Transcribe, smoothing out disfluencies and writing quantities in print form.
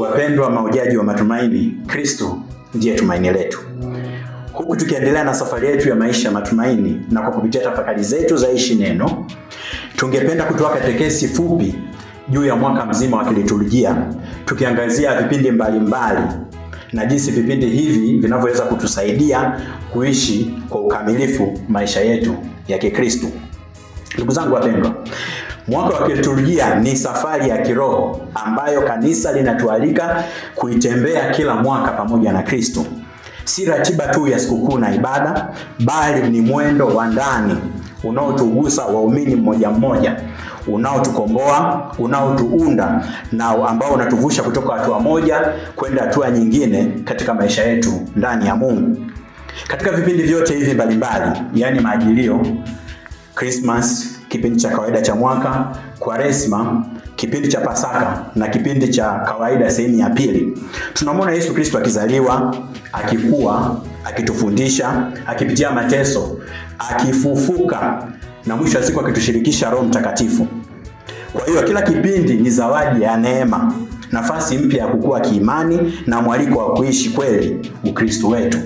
Wapendwa mahujaji wa matumaini, Kristo ndiye tumaini letu. Huku tukiendelea na safari yetu ya maisha ya matumaini na kwa kupitia tafakari zetu za Ishi Neno, tungependa kutoa katekesi fupi juu ya mwaka mzima wa kiliturujia, tukiangazia vipindi mbalimbali na jinsi vipindi hivi vinavyoweza kutusaidia kuishi kwa ukamilifu maisha yetu ya Kikristo. Ndugu zangu wapendwa, mwaka wa kiliturujia ni safari ya kiroho ambayo kanisa linatualika kuitembea kila mwaka pamoja na Kristo. Si ratiba tu ya sikukuu na ibada, bali ni mwendo wa ndani unaotugusa waumini mmoja mmoja, unaotukomboa, unaotuunda na ambao unatuvusha kutoka hatua moja kwenda hatua nyingine katika maisha yetu ndani ya Mungu. Katika vipindi vyote hivi mbalimbali, yani Majilio, Christmas, kipindi cha kawaida cha mwaka, Kwaresma, kipindi cha Pasaka na kipindi cha kawaida sehemu ya pili, tunamwona Yesu Kristo akizaliwa, akikua, akitufundisha, akipitia mateso, akifufuka na mwisho wa siku akitushirikisha Roho Mtakatifu. Kwa hiyo kila kipindi ni zawadi ya neema, nafasi mpya ya kukua kiimani na mwaliko wa kuishi kweli Ukristo wetu.